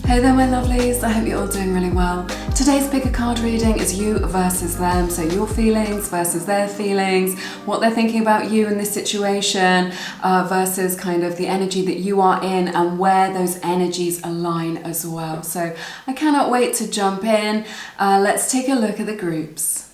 Hey there my lovelies, I hope you're all doing really well. Today's pick a card reading is you versus them, so your feelings versus their feelings, what they're thinking about you in this situation versus kind of the energy that you are in and where those energies align as well. So I cannot wait to jump in. Let's take a look at the groups.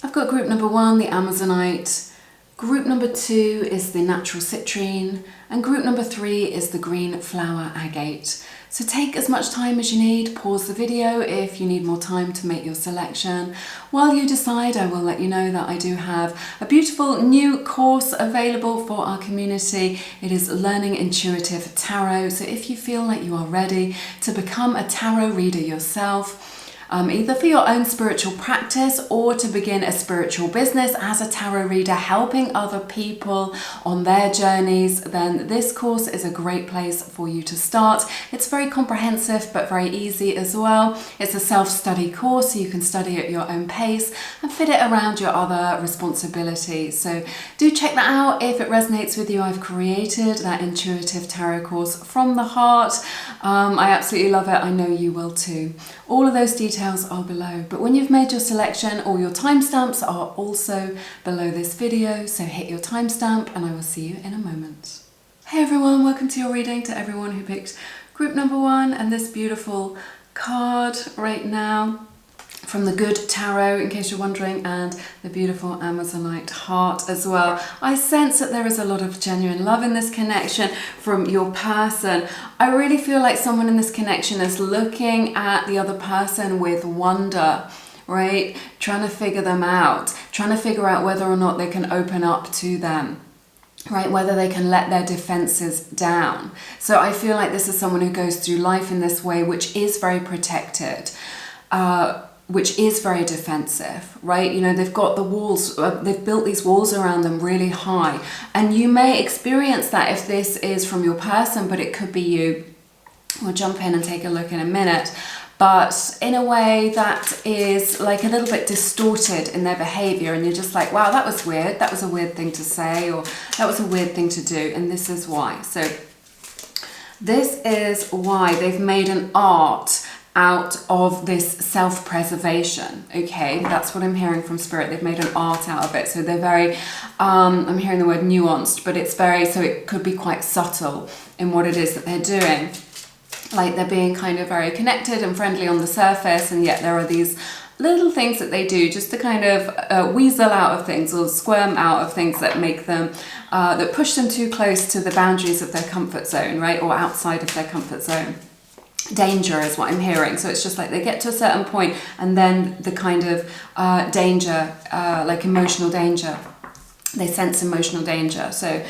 I've got group number 1, the Amazonite. Group number 2 is the natural citrine, and group number 3 is the green flower agate. So take as much time as you need, pause the video if you need more time to make your selection. While you decide, I will let you know that I do have a beautiful new course available for our community. It is Learning Intuitive Tarot. So if you feel like you are ready to become a tarot reader yourself, either for your own spiritual practice or to begin a spiritual business as a tarot reader, helping other people on their journeys, then this course is a great place for you to start. It's very comprehensive but very easy as well. It's a self-study course, so you can study at your own pace and fit it around your other responsibilities. So do check that out if it resonates with you. I've created that intuitive tarot course from the heart. I absolutely love it. I know you will too. All of those details are below, but when you've made your selection, all your timestamps are also below this video, so hit your timestamp and I will see you in a moment. Hey everyone, welcome to your reading, to everyone who picked group number 1 and this beautiful card right now from the Good Tarot, in case you're wondering, and the beautiful Amazonite heart as well. I sense that there is a lot of genuine love in this connection from your person. I really feel like someone in this connection is looking at the other person with wonder, right? Trying to figure them out, trying to figure out whether or not they can open up to them, right? Whether they can let their defenses down. So I feel like this is someone who goes through life in this way, which is very protected, which is very defensive, right? You know, they've got the walls, they've built these walls around them really high. And you may experience that if this is from your person, but it could be you. We'll jump in and take a look in a minute. But in a way that is like a little bit distorted in their behavior, and you're just like, wow, that was weird. That was a weird thing to say, or that was a weird thing to do. And this is why. So this is why they've made an art out of this self-preservation. Okay, that's what I'm hearing from Spirit. They've made an art out of it. So they're very, I'm hearing the word nuanced, but it's very, so it could be quite subtle in what it is that they're doing. Like they're being kind of very connected and friendly on the surface, and yet there are these little things that they do just to kind of weasel out of things or squirm out of things that make them, that push them too close to the boundaries of their comfort zone, right? Or outside of their comfort zone. Danger is what I'm hearing. So it's just like they get to a certain point and then the kind of danger, like emotional danger, they sense emotional danger. So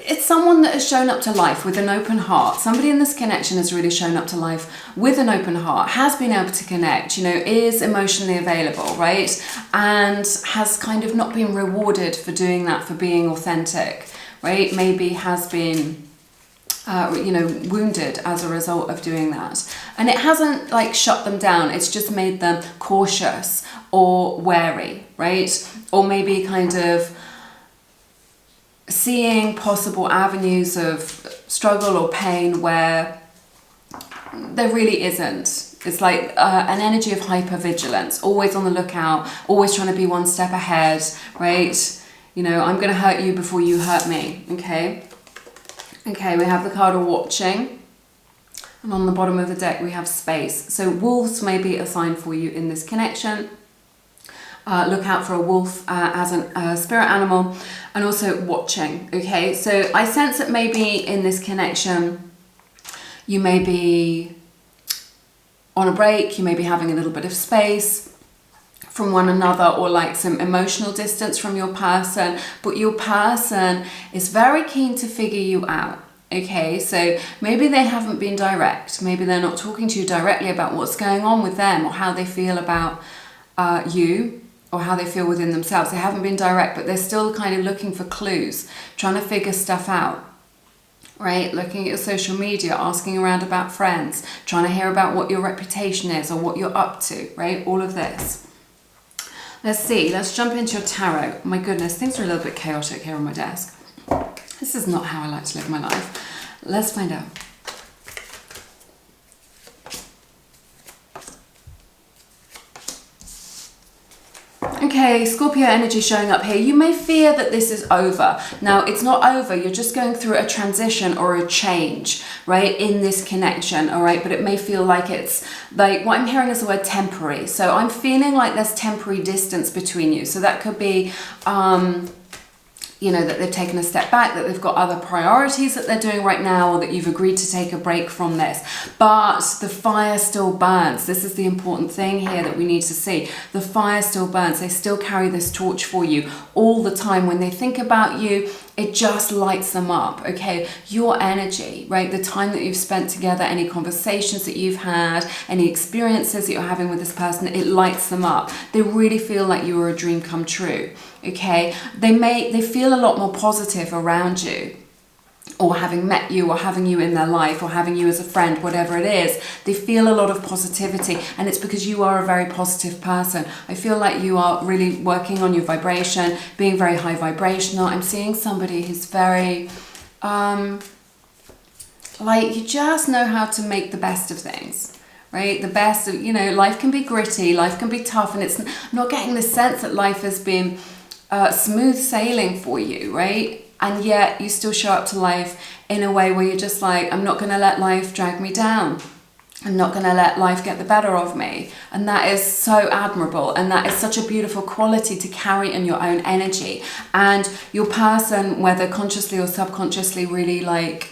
it's someone that has shown up to life with an open heart. Somebody in this connection has really shown up to life with an open heart, has been able to connect, you know, is emotionally available, right? And has kind of not been rewarded for doing that, for being authentic, right? Maybe has been, you know, wounded as a result of doing that. And it hasn't like shut them down. It's just made them cautious or wary, right? Or maybe kind of seeing possible avenues of struggle or pain where there really isn't. It's like an energy of hypervigilance, always on the lookout, always trying to be one step ahead, right? You know, I'm going to hurt you before you hurt me, okay? Okay, we have the card of watching. And on the bottom of the deck, we have space. So wolves may be a sign for you in this connection. Look out for a wolf as a spirit animal, and also watching, okay? So I sense that maybe in this connection, you may be on a break, you may be having a little bit of space from one another, or like some emotional distance from your person, but your person is very keen to figure you out. Okay, so maybe they haven't been direct, maybe they're not talking to you directly about what's going on with them or how they feel about you, or how they feel within themselves. They haven't been direct, but they're still kind of looking for clues, trying to figure stuff out, right? Looking at your social media, asking around about friends, trying to hear about what your reputation is or what you're up to, right? All of this. Let's see, let's jump into your tarot. My goodness, things are a little bit chaotic here on my desk. This is not how I like to live my life. Let's find out. Okay, Scorpio energy showing up here. You may fear that this is over. Now, it's not over. You're just going through a transition or a change, right, in this connection, all right? But it may feel like it's, like, what I'm hearing is the word temporary. So I'm feeling like there's temporary distance between you. So that could be, you know, that they've taken a step back, that they've got other priorities that they're doing right now, or that you've agreed to take a break from this. But the fire still burns. This is the important thing here that we need to see. The fire still burns. They still carry this torch for you all the time. When they think about you, it just lights them up, okay? Your energy, right? The time that you've spent together, any conversations that you've had, any experiences that you're having with this person, it lights them up. They really feel like you were a dream come true, okay? They feel a lot more positive around you, or having met you, or having you in their life, or having you as a friend, whatever it is. They feel a lot of positivity, and it's because you are a very positive person. I feel like you are really working on your vibration, being very high vibrational. I'm seeing somebody who's very, like, you just know how to make the best of things. Right? The best of, you know, life can be gritty, life can be tough, and I'm not getting the sense that life has been smooth sailing for you, right? And yet you still show up to life in a way where you're just like, I'm not going to let life drag me down. I'm not going to let life get the better of me. And that is so admirable. And that is such a beautiful quality to carry in your own energy. And your person, whether consciously or subconsciously, really like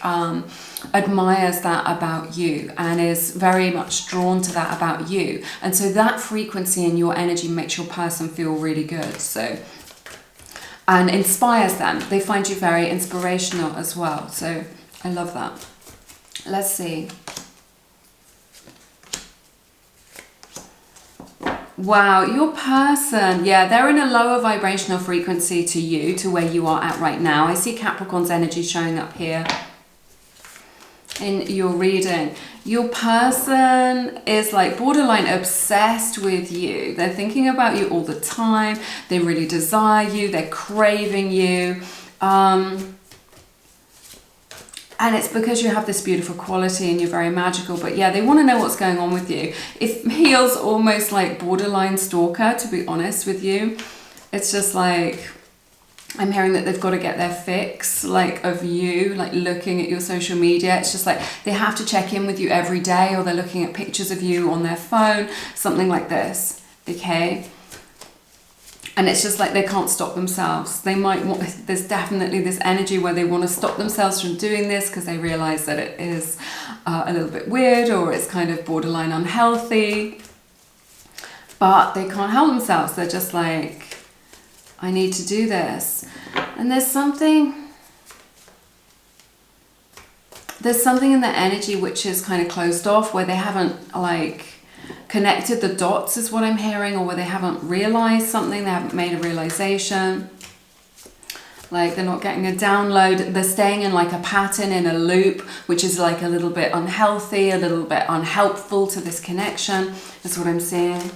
admires that about you and is very much drawn to that about you. And so that frequency in your energy makes your person feel really good. So, and inspires them. They find you very inspirational as well. So I love that. Let's see. Wow, your person, yeah, they're in a lower vibrational frequency to you, to where you are at right now. I see Capricorn's energy showing up here in your reading. Your person is like borderline obsessed with you. They're thinking about you all the time. They really desire you. They're craving you. And it's because you have this beautiful quality and you're very magical. But yeah, they want to know what's going on with you. It feels almost like borderline stalker, to be honest with you. It's just like, I'm hearing that they've got to get their fix, like, of you, like looking at your social media. It's just like they have to check in with you every day, or they're looking at pictures of you on their phone, something like this, okay? And it's just like they can't stop themselves. They might want, there's definitely this energy where they want to stop themselves from doing this because they realize that it is a little bit weird, or it's kind of borderline unhealthy. But they can't help themselves. They're just like, I need to do this. And there's something in the energy which is kind of closed off, where they haven't like connected the dots, is what I'm hearing, or where they haven't realized something, they haven't made a realization. Like they're not getting a download, they're staying in like a pattern, in a loop, which is like a little bit unhealthy, a little bit unhelpful to this connection. That's what I'm seeing.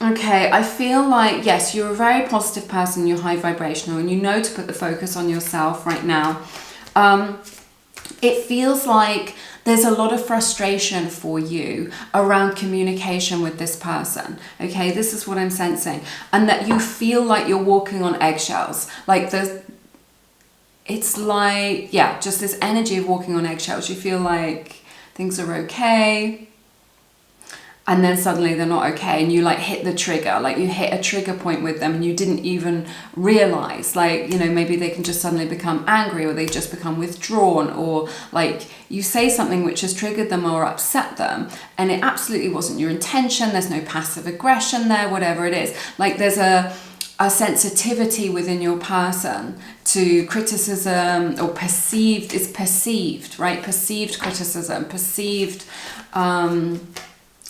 Okay, I feel like, yes, you're a very positive person, you're high vibrational, and you know to put the focus on yourself right now. It feels like there's a lot of frustration for you around communication with this person. Okay, this is what I'm sensing. And that you feel like you're walking on eggshells. Like it's like, yeah, just this energy of walking on eggshells. You feel like things are okay, and then suddenly they're not okay, and you like hit the trigger, like you hit a trigger point with them and you didn't even realize, like, you know, maybe they can just suddenly become angry, or they just become withdrawn, or like you say something which has triggered them or upset them, and it absolutely wasn't your intention. There's no passive aggression there, whatever it is. Like there's a sensitivity within your person to criticism, or perceived, right? Perceived criticism, perceived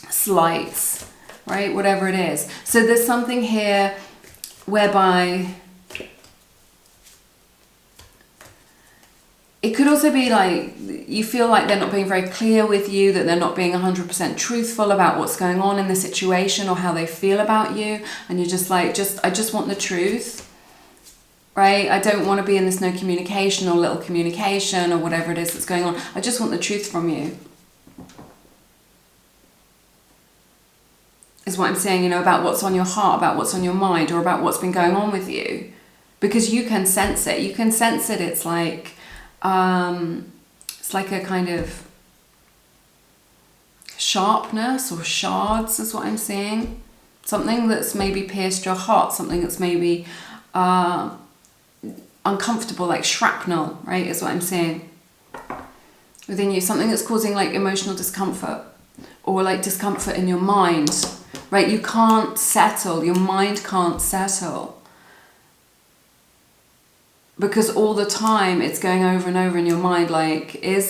slights, right? Whatever it is. So there's something here whereby it could also be like you feel like they're not being very clear with you, that they're not being 100% truthful about what's going on in the situation or how they feel about you. And you're just like, I just want the truth, right? I don't want to be in this no communication or little communication or whatever it is that's going on. I just want the truth from you. Is what I'm saying, you know, about what's on your heart, about what's on your mind, or about what's been going on with you. Because you can sense it. You can sense it. It's like a kind of sharpness or shards is what I'm seeing. Something that's maybe pierced your heart, something that's maybe uncomfortable, like shrapnel, right, is what I'm saying. Within you, something that's causing like emotional discomfort or like discomfort in your mind, right? You can't settle, your mind can't settle. Because all the time it's going over and over in your mind, like, are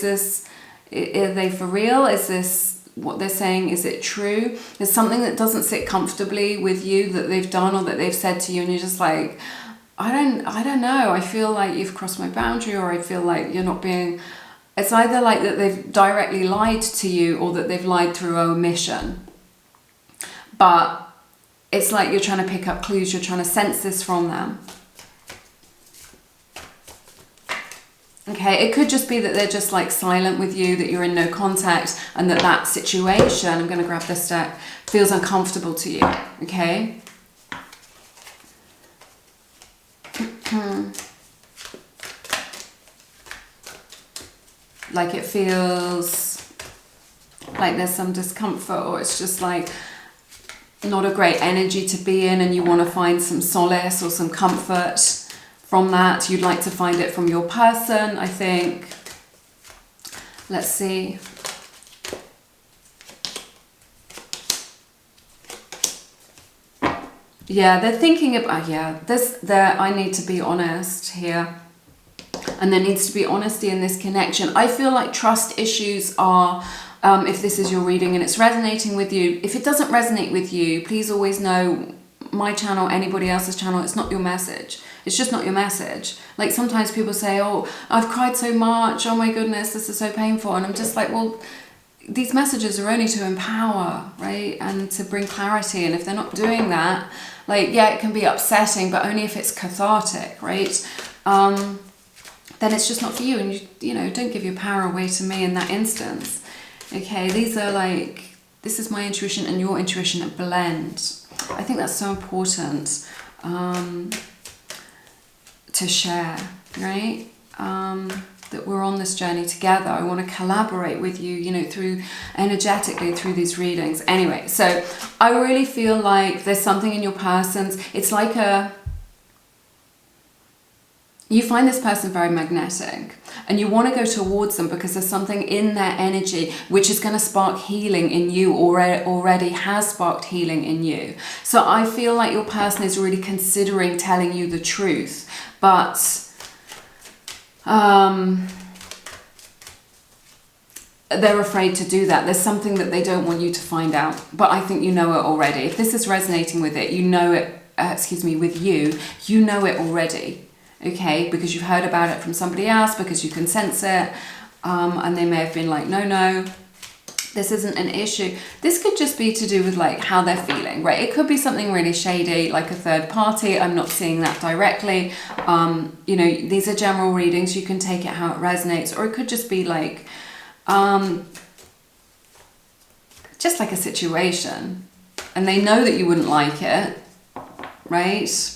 they for real? Is this what they're saying? Is it true? There's something that doesn't sit comfortably with you that they've done or that they've said to you, and you're just like, I don't know. I feel like you've crossed my boundary, or I feel like you're not being... It's either like that they've directly lied to you or that they've lied through omission. But it's like you're trying to pick up clues, you're trying to sense this from them. Okay, it could just be that they're just like silent with you, that you're in no contact, and that situation, I'm going to grab this deck, feels uncomfortable to you, okay? Like it feels like there's some discomfort, or it's just like not a great energy to be in, and you want to find some solace or some comfort from that. You'd like to find it from your person, I think. Let's see. Yeah, they're thinking about, I need to be honest here. And there needs to be honesty in this connection. I feel like trust issues are, if this is your reading and it's resonating with you, if it doesn't resonate with you, please always know my channel, anybody else's channel, it's not your message. It's just not your message. Like sometimes people say, oh, I've cried so much, oh my goodness, this is so painful. And I'm just like, well, these messages are only to empower, right? And to bring clarity. And if they're not doing that, like, yeah, it can be upsetting, but only if it's cathartic, right? Then it's just not for you. And you know, don't give your power away to me in that instance. Okay, these are like, this is my intuition and your intuition at blend. I think that's so important to share, right? That we're on this journey together. I want to collaborate with you, you know, through energetically through these readings. Anyway, so I really feel like there's something in your person's, it's like you find this person very magnetic and you want to go towards them because there's something in their energy which is going to spark healing in you, or already has sparked healing in you. So I feel like your person is really considering telling you the truth, but they're afraid to do that. There's something that they don't want you to find out, but I think you know it already. If this is resonating with it, you know it, with you, you know it already. Okay, because you've heard about it from somebody else, because you can sense it, and they may have been like, no, this isn't an issue. This could just be to do with like how they're feeling, right? It could be something really shady, like a third party. I'm not seeing that directly. You know, these are general readings. You can take it how it resonates, or it could just be like, just like a situation, and they know that you wouldn't like it, right?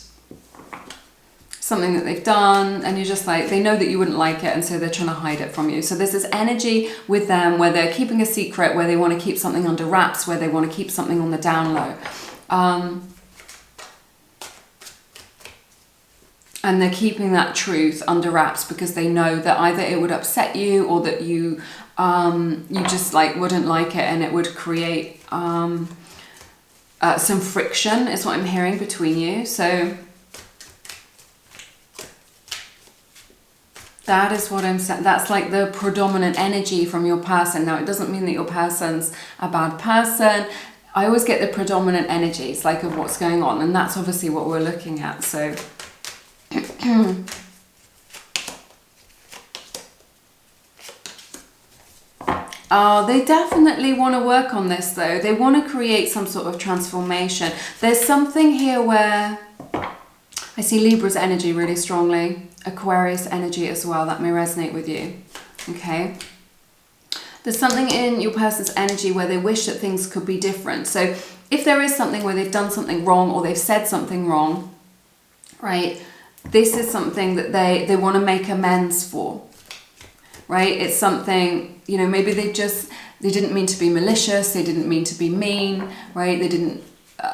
Something that they've done, and you're just like, they know that you wouldn't like it, and so they're trying to hide it from you. So there's this energy with them where they're keeping a secret, where they want to keep something under wraps, where they want to keep something on the down low. And they're keeping that truth under wraps because they know that either it would upset you, or that you just like wouldn't like it, and it would create some friction is what I'm hearing between you. So that is what I'm saying. That's like the predominant energy from your person. Now, it doesn't mean that your person's a bad person. I always get the predominant energies, like of what's going on. And that's obviously what we're looking at. So They definitely want to work on this though. They want to create some sort of transformation. There's something here where I see Libra's energy really strongly, Aquarius energy as well, that may resonate with you, okay? There's something in your person's energy where they wish that things could be different. So if there is something where they've done something wrong or they've said something wrong, right, this is something that they want to make amends for, right? It's something, you know, maybe they didn't mean to be malicious, they didn't mean to be mean, right? They didn't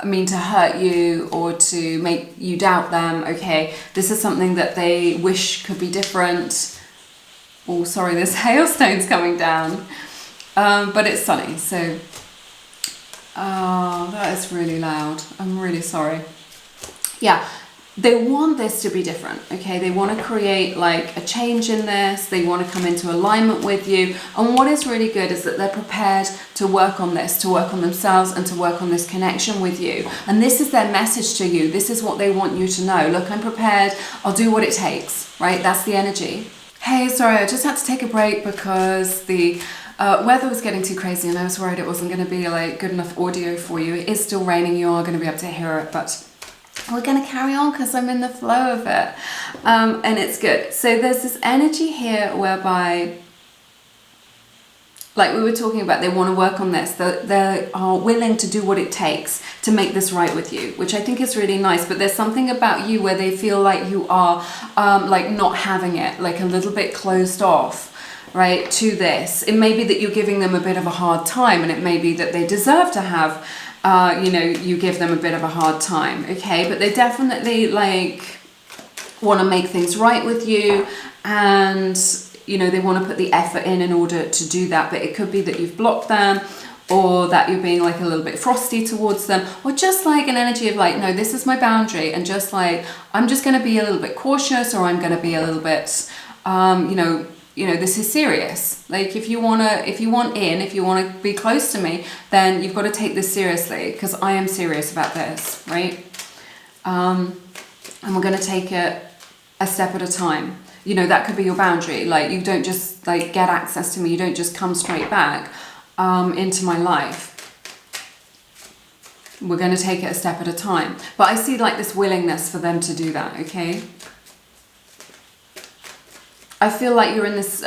mean to hurt you or to make you doubt them, okay? This is something that they wish could be different. Oh, sorry, there's hailstones coming down, but it's sunny, so, oh, that is really loud. I'm really sorry. Yeah, they want this to be different, okay? They want to create like a change in this. They want to come into alignment with you. And what is really good is that they're prepared to work on this, to work on themselves and to work on this connection with you. And this is their message to you. This is what they want you to know. Look, I'm prepared. I'll do what it takes, right? That's the energy. Hey, sorry, I just had to take a break because the weather was getting too crazy and I was worried it wasn't going to be like good enough audio for you. It is still raining, you are going to be able to hear it, but we're going to carry on because I'm in the flow of it, and it's good. So there's this energy here whereby, like we were talking about, they want to work on this. They are willing to do what it takes to make this right with you, which I think is really nice. But there's something about you where they feel like you are like not having it, like a little bit closed off, right, to this. It may be that you're giving them a bit of a hard time, and it may be that they deserve to have, you know, you give them a bit of a hard time, okay? But they definitely like want to make things right with you, and you know, they want to put the effort in order to do that. But it could be that you've blocked them, or that you're being like a little bit frosty towards them, or just like an energy of like, no, this is my boundary, and just like, I'm just going to be a little bit cautious, or I'm going to be a little bit, you know, this is serious. Like if you want to be close to me, then you've got to take this seriously, because I am serious about this, right? And we're going to take it a step at a time. You know, that could be your boundary. Like you don't just like get access to me. You don't just come straight back into my life. We're going to take it a step at a time. But I see like this willingness for them to do that, okay? I feel like you're in this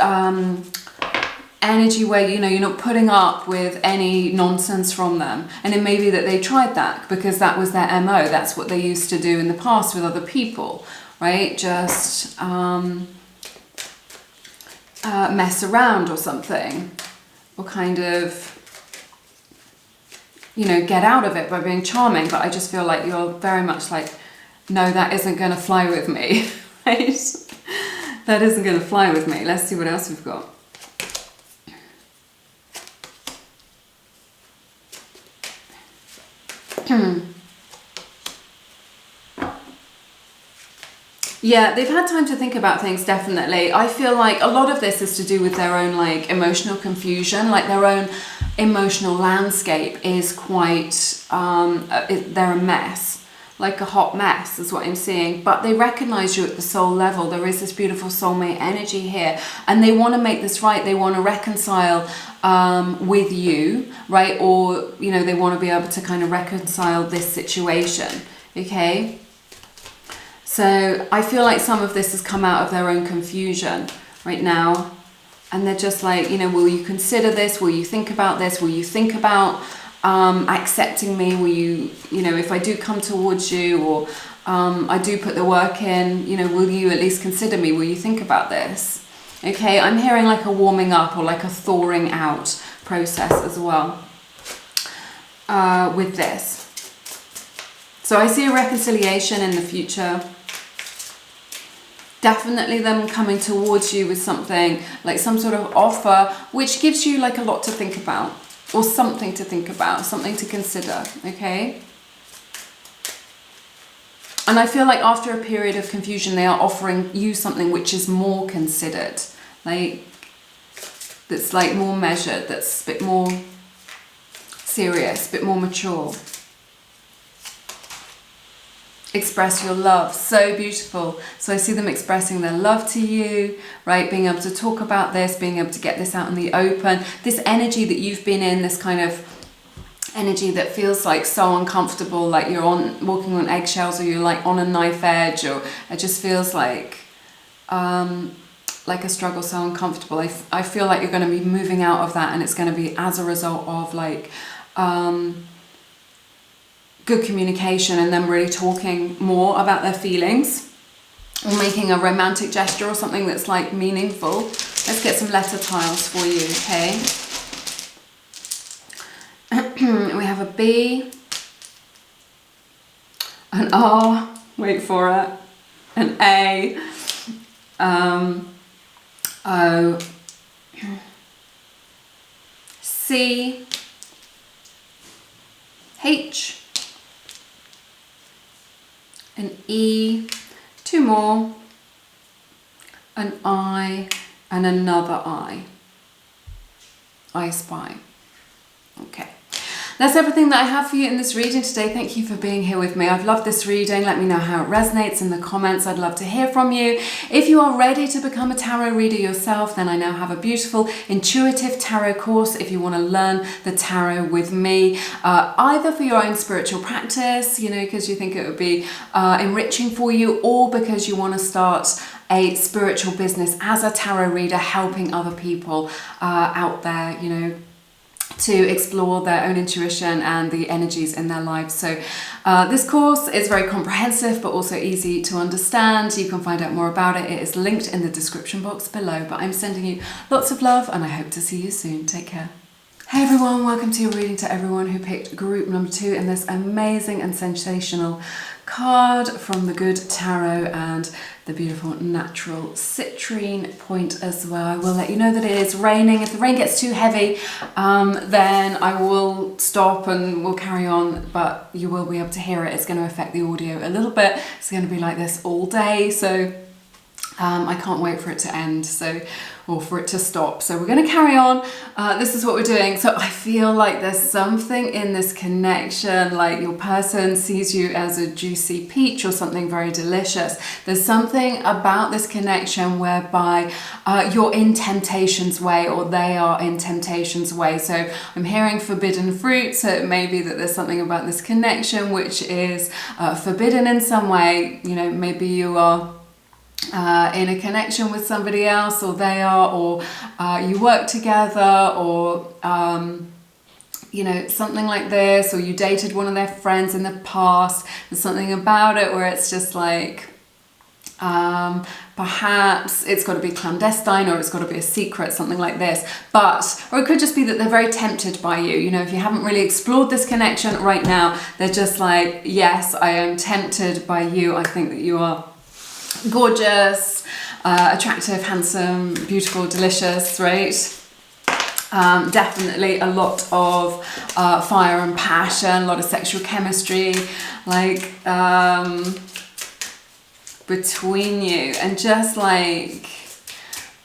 energy where, you know, you're not putting up with any nonsense from them. And it may be that they tried that because that was their MO. That's what they used to do in the past with other people, right? Just mess around or something, or kind of, you know, get out of it by being charming. But I just feel like you're very much like, no, that isn't going to fly with me, right? That isn't going to fly with me. Let's see what else we've got. Yeah, they've had time to think about things, definitely. I feel like a lot of this is to do with their own like emotional confusion, like their own emotional landscape is quite, they're a mess, like a hot mess is what I'm seeing. But they recognize you at the soul level. There is this beautiful soulmate energy here, and they want to make this right. They want to reconcile with you, right? Or, you know, they want to be able to kind of reconcile this situation, okay? So I feel like some of this has come out of their own confusion right now. And they're just like, you know, will you consider this? Will you think about this? Will you think about accepting me? Will you, you know, if I do come towards you, or I do put the work in, you know, will you at least consider me? Will you think about this? Okay, I'm hearing like a warming up or like a thawing out process as well with this. So I see a reconciliation in the future. Definitely them coming towards you with something, like some sort of offer, which gives you like a lot to think about, or something to think about, something to consider, okay? And I feel like after a period of confusion, they are offering you something which is more considered, like, that's like more measured, that's a bit more serious, a bit more mature. express your love. So beautiful. So I see them expressing their love to you, right? Being able to talk about this, being able to get this out in the open. This energy that you've been in, this kind of energy that feels like so uncomfortable, like you're walking on eggshells, or you're like on a knife edge, or it just feels like a struggle, so uncomfortable. I feel like you're going to be moving out of that, and it's going to be as a result of like good communication, and them really talking more about their feelings, or making a romantic gesture or something that's like meaningful. Let's get some letter tiles for you, okay? We have a B, an R, wait for it, an A, O, C, H, an E, two more, an I, and another I. I spy. Okay. That's everything that I have for you in this reading today. Thank you for being here with me. I've loved this reading. Let me know how it resonates in the comments. I'd love to hear from you. If you are ready to become a tarot reader yourself, then I now have a beautiful intuitive tarot course if you want to learn the tarot with me, either for your own spiritual practice, you know, because you think it would be enriching for you, or because you want to start a spiritual business as a tarot reader, helping other people out there, you know, to explore their own intuition and the energies in their lives. So this course is very comprehensive, but also easy to understand. You can find out more about it. It is linked in the description box below. But I'm sending you lots of love, and I hope to see you soon. Take care. Hey everyone, welcome to your reading, to everyone who picked group number 2 in this amazing and sensational card from the Good Tarot and the beautiful natural citrine point as well. I will let you know that it is raining. If the rain gets too heavy, then I will stop and we'll carry on, but you will be able to hear it. It's going to affect the audio a little bit. It's going to be like this all day, so I can't wait for it to end, or for it to stop. So we're going to carry on. This is what we're doing. So I feel like there's something in this connection, like your person sees you as a juicy peach or something very delicious. There's something about this connection whereby you're in temptation's way, or they are in temptation's way. So I'm hearing forbidden fruit. So it may be that there's something about this connection which is forbidden in some way. You know, maybe you are in a connection with somebody else, or they are, or you work together, or you know, something like this, or you dated one of their friends in the past. There's something about it where it's just like perhaps it's got to be clandestine, or it's got to be a secret, something like this. Or it could just be that they're very tempted by you. You know, if you haven't really explored this connection right now, they're just like, yes, I am tempted by you. I think that you are gorgeous, attractive, handsome, beautiful, delicious, right? Definitely a lot of fire and passion, a lot of sexual chemistry, like between you, and just like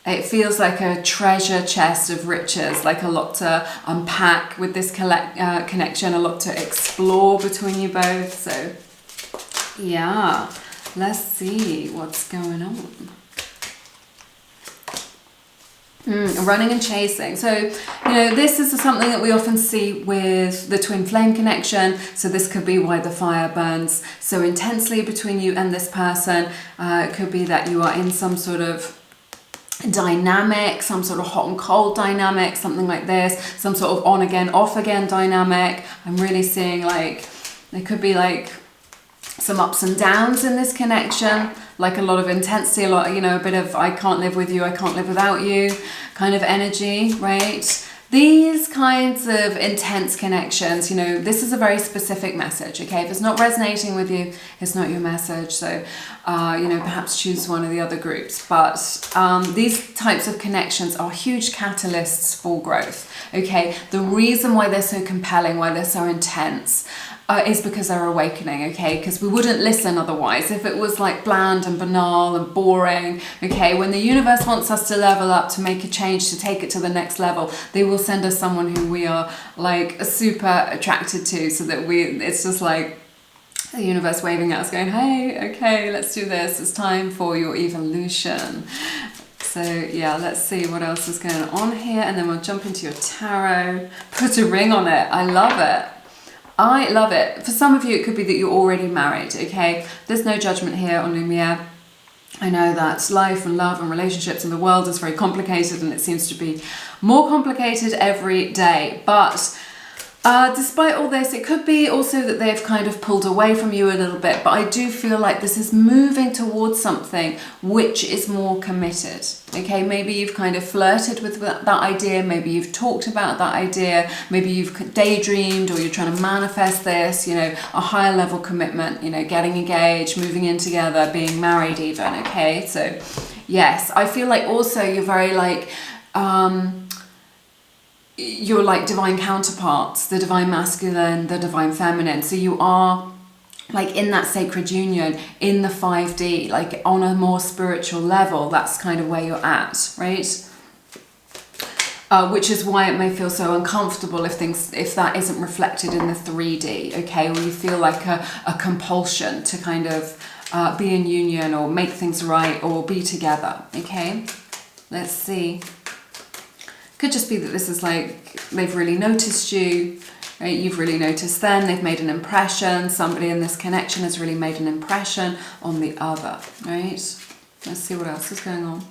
it feels like a treasure chest of riches, like a lot to unpack with this connection, a lot to explore between you both. So yeah. Let's see what's going on. Running and chasing. So, you know, this is something that we often see with the twin flame connection. So this could be why the fire burns so intensely between you and this person. It could be that you are in some sort of dynamic, some sort of hot and cold dynamic, something like this, some sort of on again, off again dynamic. I'm really seeing like, there could be like some ups and downs in this connection, like a lot of intensity, a lot, you know, a bit of I can't live with you, I can't live without you kind of energy, right? These kinds of intense connections, you know, this is a very specific message, okay? If it's not resonating with you, it's not your message. So, you know, perhaps choose one of the other groups. But these types of connections are huge catalysts for growth, okay? The reason why they're so compelling, why they're so intense, is because they're awakening, okay? Because we wouldn't listen otherwise. If it was like bland and banal and boring, okay? When the universe wants us to level up, to make a change, to take it to the next level, they will send us someone who we are like super attracted to, so that it's just like The universe waving at us going, hey, okay, let's do this. It's time for your evolution. So yeah, let's see what else is going on here. And then we'll jump into your tarot. Put a ring on it. I love it. I love it. For some of you, it could be that you're already married, okay? There's no judgment here on Lumiere. I know that life and love and relationships in the world is very complicated, and it seems to be more complicated every day. But despite all this, it could be also that they've kind of pulled away from you a little bit, but I do feel like this is moving towards something which is more committed. Okay, maybe you've kind of flirted with that idea, maybe you've talked about that idea, maybe you've daydreamed, or you're trying to manifest this, you know, a higher level commitment, you know, getting engaged, moving in together, being married even, okay? So yes, I feel like also you're very like, you're like divine counterparts, the divine masculine, the divine feminine. So you are like in that sacred union, in the 5D, like on a more spiritual level. That's kind of where you're at, right? Which is why it may feel so uncomfortable if that isn't reflected in the 3D, okay? Or you feel like a compulsion to kind of be in union or make things right or be together, okay? Let's see. Could just be that this is like they've really noticed you, right? You've really noticed them, they've made an impression, somebody in this connection has really made an impression on the other, right? Let's see what else is going on.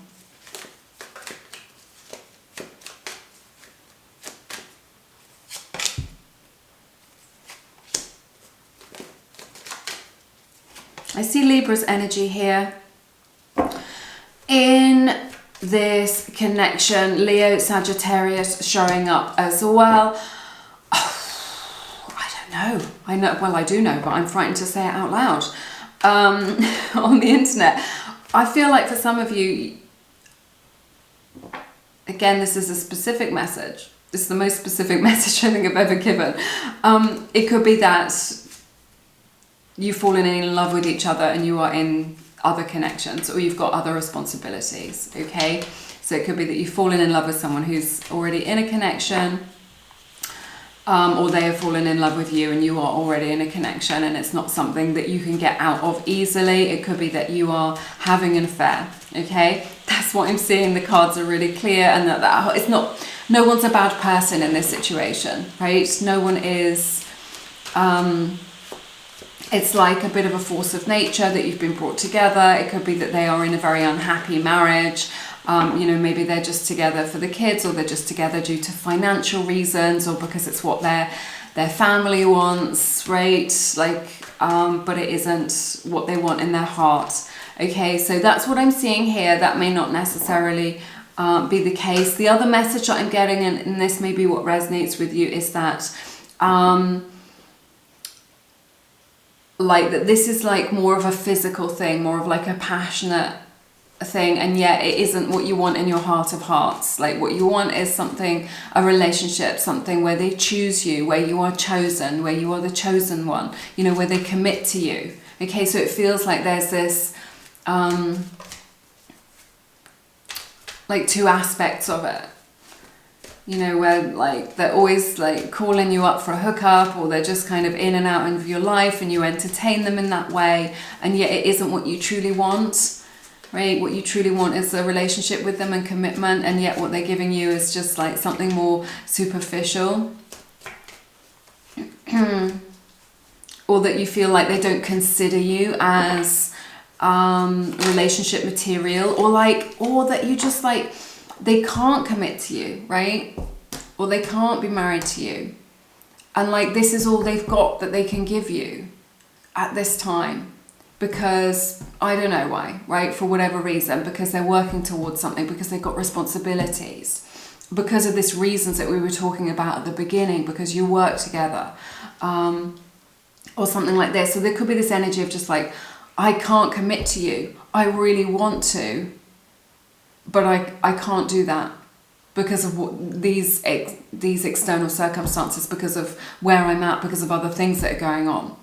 I see Libra's energy here. In this connection, Leo, Sagittarius showing up as well. Oh, I don't know. I know, well, I do know, but I'm frightened to say it out loud on the internet. I feel like for some of you, again, this is a specific message. This is the most specific message I think I've ever given. It could be that you've fallen in love with each other and you are in other connections, or you've got other responsibilities, okay? So it could be that you've fallen in love with someone who's already in a connection, or they have fallen in love with you and you are already in a connection and it's not something that you can get out of easily. It could be that you are having an affair, okay? That's what I'm seeing. The cards are really clear, and that it's not, no one's a bad person in this situation, right? No one is, it's like a bit of a force of nature that you've been brought together. It could be that they are in a very unhappy marriage. You know, maybe they're just together for the kids, or they're just together due to financial reasons, or because it's what their family wants, right? Like, but it isn't what they want in their heart. Okay, so that's what I'm seeing here. That may not necessarily be the case. The other message that I'm getting, and this may be what resonates with you, is that like that this is like more of a physical thing, more of like a passionate thing, and yet it isn't what you want in your heart of hearts. Like what you want is something, a relationship, something where they choose you, where you are chosen, where you are the chosen one, you know, where they commit to you. Okay, so it feels like there's this like two aspects of it, you know, where like they're always like calling you up for a hookup, or they're just kind of in and out of your life and you entertain them in that way, and yet it isn't what you truly want, right? What you truly want is a relationship with them and commitment, and yet what they're giving you is just like something more superficial. Or that you feel like they don't consider you as relationship material, or that you just like, they can't commit to you, right? Or they can't be married to you. And like, this is all they've got that they can give you at this time, because I don't know why, right? For whatever reason, because they're working towards something, because they've got responsibilities, because of these reasons that we were talking about at the beginning, because you work together, or something like this. So there could be this energy of just like, I can't commit to you. I really want to, but I can't do that because of what these external circumstances, because of where I'm at, because of other things that are going on,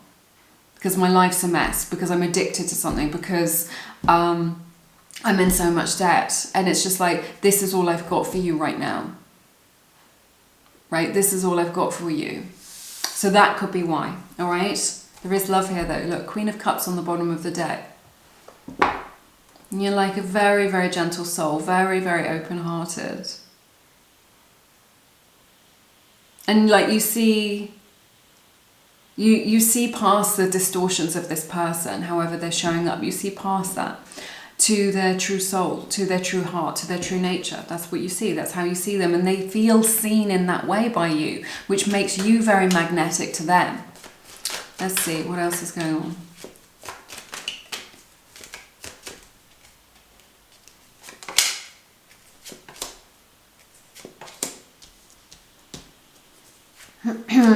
because my life's a mess, because I'm addicted to something, because I'm in so much debt, and it's just like, this is all I've got for you right now, right? This is all I've got for you. So that could be why, all right? There is love here though. Look, Queen of Cups on the bottom of the deck. And you're like a very, very gentle soul, very, very open-hearted. And like you see past the distortions of this person, however they're showing up. You see past that to their true soul, to their true heart, to their true nature. That's what you see. That's how you see them. And they feel seen in that way by you, which makes you very magnetic to them. Let's see, what else is going on?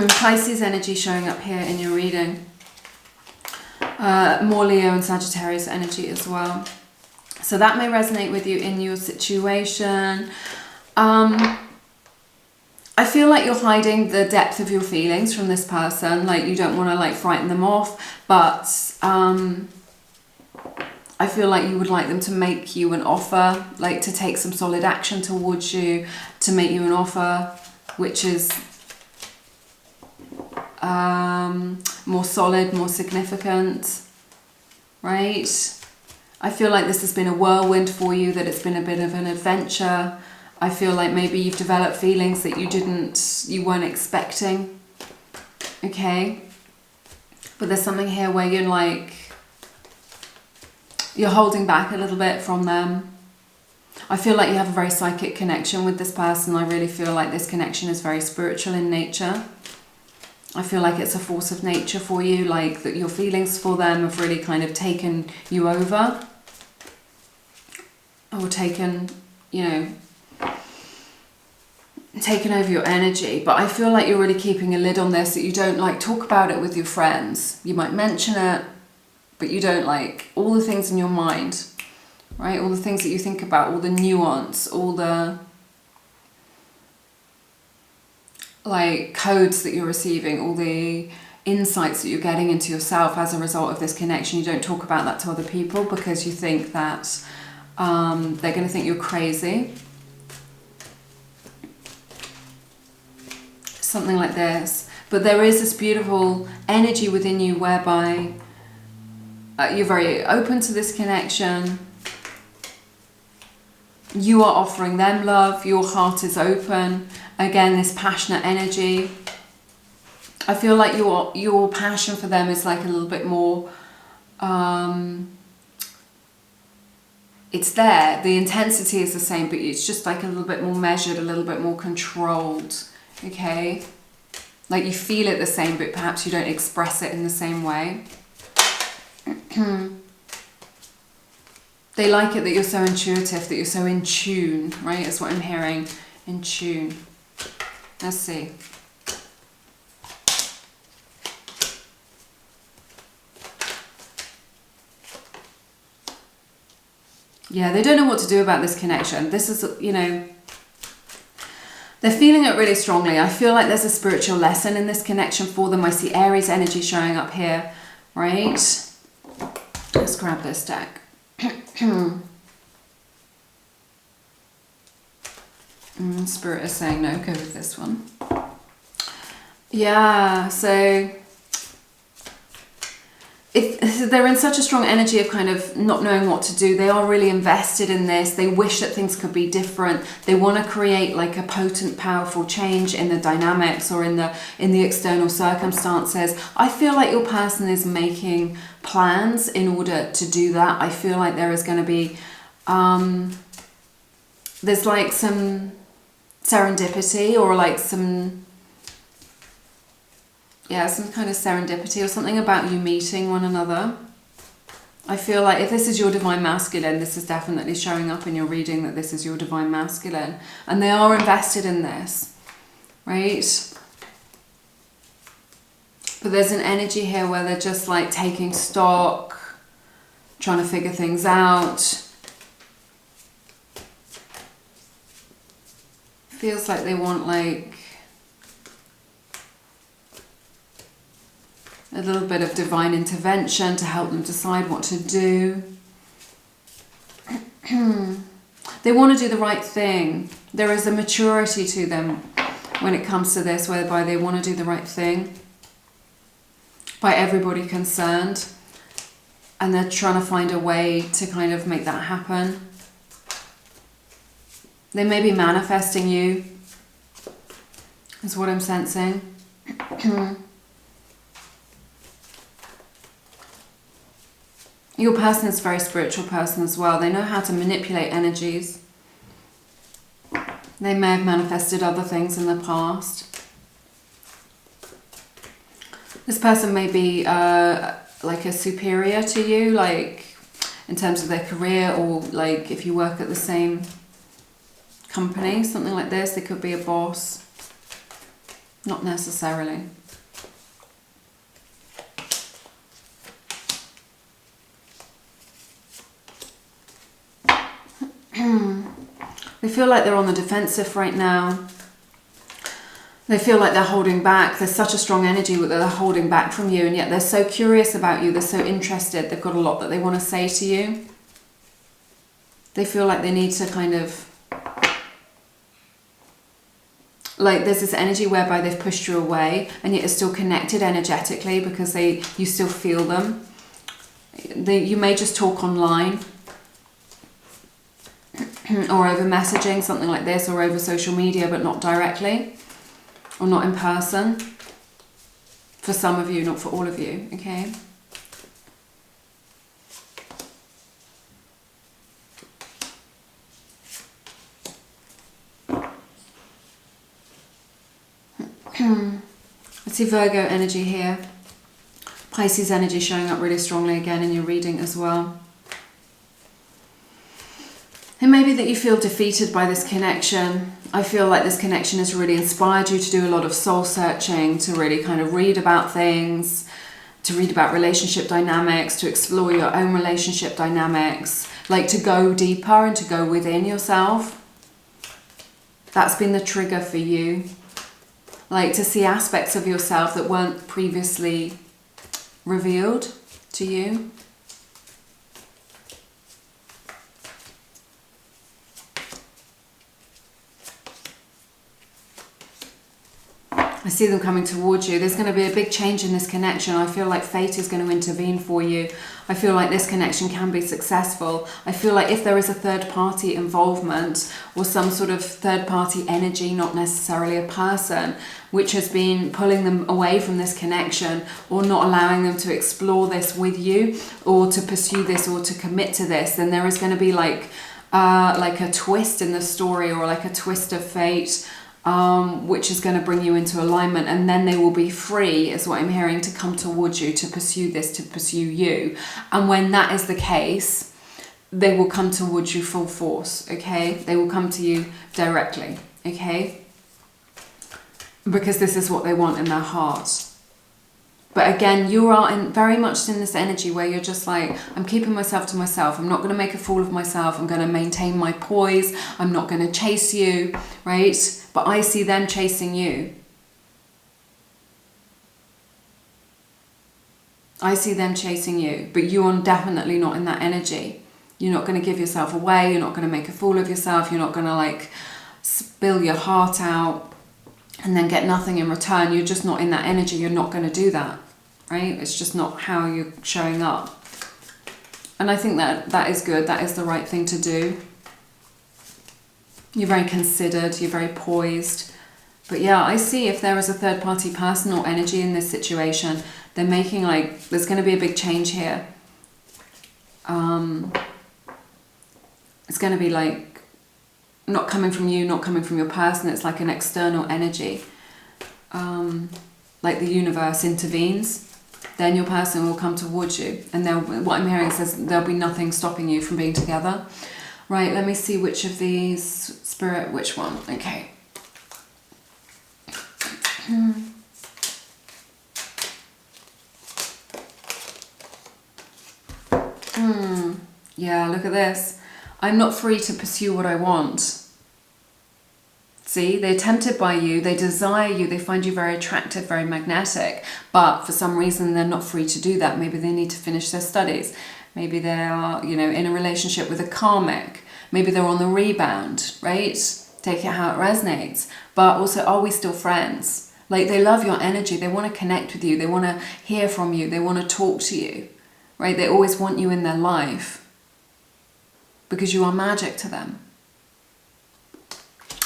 Pisces energy showing up here in your reading. More Leo and Sagittarius energy as well. So that may resonate with you in your situation. I feel like you're hiding the depth of your feelings from this person. Like you don't want to like frighten them off, but I feel like you would like them to make you an offer, like to take some solid action towards you, to make you an offer, which is more solid, more significant, right? I feel like this has been a whirlwind for you, that it's been a bit of an adventure. I feel like maybe you've developed feelings that you weren't expecting, okay? But there's something here where you're holding back a little bit from them. I feel like you have a very psychic connection with this person. I really feel like this connection is very spiritual in nature. I feel like it's a force of nature for you, like that your feelings for them have really kind of taken you over. Or taken over your energy. But I feel like you're really keeping a lid on this, that you don't like talk about it with your friends. You might mention it, but you don't like all the things in your mind, right? All the things that you think about, all the nuance, all the like codes that you're receiving, all the insights that you're getting into yourself as a result of this connection. You don't talk about that to other people because you think that they're going to think you're crazy. Something like this. But there is this beautiful energy within you whereby you're very open to this connection. You are offering them love. Your heart is open. Again, this passionate energy. I feel like your passion for them is like a little bit more, it's there. The intensity is the same, but it's just like a little bit more measured, a little bit more controlled, okay? Like you feel it the same, but perhaps you don't express it in the same way. They like it that you're so intuitive, that you're so in tune, right? That's what I'm hearing, in tune. Let's see. Yeah, they don't know what to do about this connection. This is, they're feeling it really strongly. I feel like there's a spiritual lesson in this connection for them. I see Aries energy showing up here, right? Let's grab this deck. Spirit is saying no, go with this one. Yeah, so if they're in such a strong energy of kind of not knowing what to do, they are really invested in this. They wish that things could be different. They want to create like a potent, powerful change in the dynamics or in the external circumstances. I feel like your person is making plans in order to do that. I feel like there is going to be there's like some serendipity or like some kind of serendipity or something about you meeting one another. I feel like if this is your divine masculine, this is definitely showing up in your reading that this is your divine masculine. And they are invested in this, right? But there's an energy here where they're just like taking stock, trying to figure things out. Feels like they want like a little bit of divine intervention to help them decide what to do. They want to do the right thing. There is a maturity to them when it comes to this, whereby they want to do the right thing. by everybody concerned. And they're trying to find a way to kind of make that happen. They may be manifesting you, is what I'm sensing. Your person is a very spiritual person as well. They know how to manipulate energies. They may have manifested other things in the past. This person may be like a superior to you, like in terms of their career, or like if you work at the same company, something like this. They could be a boss. Not necessarily. They feel like they're on the defensive right now. They feel like they're holding back. There's such a strong energy that they're holding back from you, and yet they're so curious about you. They're so interested. They've got a lot that they want to say to you. They feel like they need to kind of... like there's this energy whereby they've pushed you away, and yet you're still connected energetically because you still feel them. You may just talk online or over messaging, something like this, or over social media, but not directly, or not in person. For some of you, not for all of you, okay? I see Virgo energy here. Pisces energy showing up really strongly again in your reading as well. It may be that you feel defeated by this connection. I feel like this connection has really inspired you to do a lot of soul searching, to really kind of read about things, to read about relationship dynamics, to explore your own relationship dynamics, like to go deeper and to go within yourself. That's been the trigger for you. Like to see aspects of yourself that weren't previously revealed to you. I see them coming towards you. There's going to be a big change in this connection. I feel like fate is going to intervene for you. I feel like this connection can be successful. I feel like if there is a third party involvement or some sort of third party energy, not necessarily a person, which has been pulling them away from this connection or not allowing them to explore this with you or to pursue this or to commit to this, then there is going to be like a twist in the story, or like a twist of fate, which is going to bring you into alignment, and then they will be free, is what I'm hearing, to come towards you, to pursue this, to pursue you. And when that is the case, they will come towards you full force, okay? They will come to you directly, okay? Because this is what they want in their heart. But again, you are very much in this energy where you're just like, I'm keeping myself to myself. I'm not going to make a fool of myself. I'm going to maintain my poise. I'm not going to chase you, right? But I see them chasing you. I see them chasing you, but you are definitely not in that energy. You're not going to give yourself away. You're not going to make a fool of yourself. You're not going to like spill your heart out and then get nothing in return. You're just not in that energy. You're not going to do that, right? It's just not how you're showing up. And I think that is good. That is the right thing to do. You're very considered. You're very poised. But yeah, I see if there is a third party person or energy in this situation, they're making like, there's going to be a big change here. It's going to be like, not coming from you, not coming from your person. It's like an external energy. Like the universe intervenes, then your person will come towards you. And what I'm hearing says there'll be nothing stopping you from being together. Right, let me see which of these, Spirit, which one? Okay. Yeah, look at this. I'm not free to pursue what I want. See, they're tempted by you, they desire you, they find you very attractive, very magnetic, but for some reason they're not free to do that. Maybe they need to finish their studies. Maybe they are, in a relationship with a karmic. Maybe they're on the rebound, right? Take it how it resonates. But also, are we still friends? Like, they love your energy. They want to connect with you. They want to hear from you. They want to talk to you, right? They always want you in their life because you are magic to them.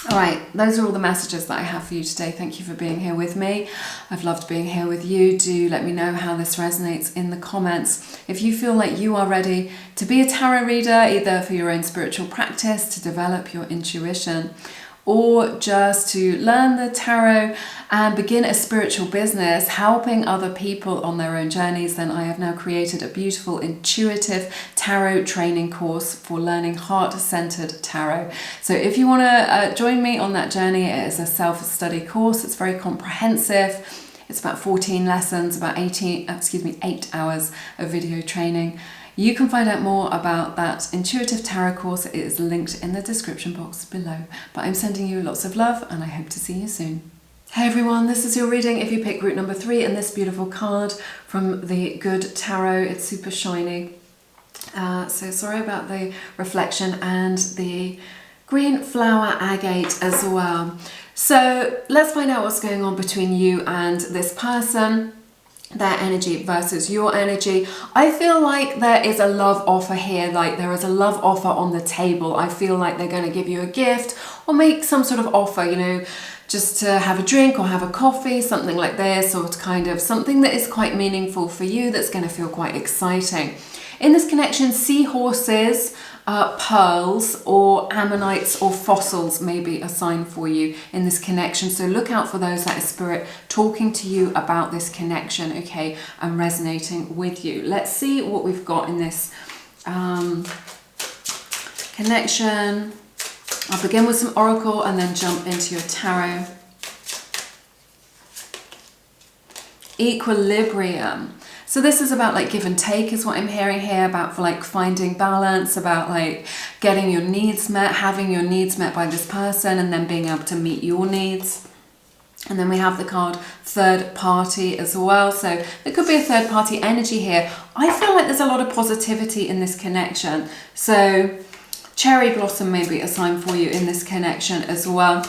All right, those are all the messages that I have for you today. Thank you for being here with me. I've loved being here with you. Do let me know how this resonates in the comments. If you feel like you are ready to be a tarot reader, either for your own spiritual practice, to develop your intuition, or just to learn the tarot and begin a spiritual business, helping other people on their own journeys, then I have now created a beautiful intuitive tarot training course for learning heart-centered tarot. So if you want to join me on that journey, it is a self-study course. It's very comprehensive. It's about 14 lessons, about 8 hours of video training. You can find out more about that intuitive tarot course. It is linked in the description box below. But I'm sending you lots of love and I hope to see you soon. Hey everyone, this is your reading if you pick route number 3 and this beautiful card from the Good Tarot. It's super shiny. So sorry about the reflection and the green flower agate as well. So let's find out what's going on between you and this person. Their energy versus your energy. I feel like there is a love offer here, like there is a love offer on the table. I feel like they're going to give you a gift or make some sort of offer, you know, just to have a drink or have a coffee, something like this, or to kind of something that is quite meaningful for you that's going to feel quite exciting. In this connection, seahorses, pearls or ammonites or fossils may be a sign for you in this connection. So look out for those. That is spirit talking to you about this connection, okay, and resonating with you. Let's see what we've got in this connection. I'll begin with some oracle and then jump into your tarot. Equilibrium. So this is about like give and take is what I'm hearing here, about for like finding balance, about like getting your needs met, having your needs met by this person and then being able to meet your needs. And then we have the card third party as well. So there could be a third party energy here. I feel like there's a lot of positivity in this connection. So cherry blossom may be a sign for you in this connection as well.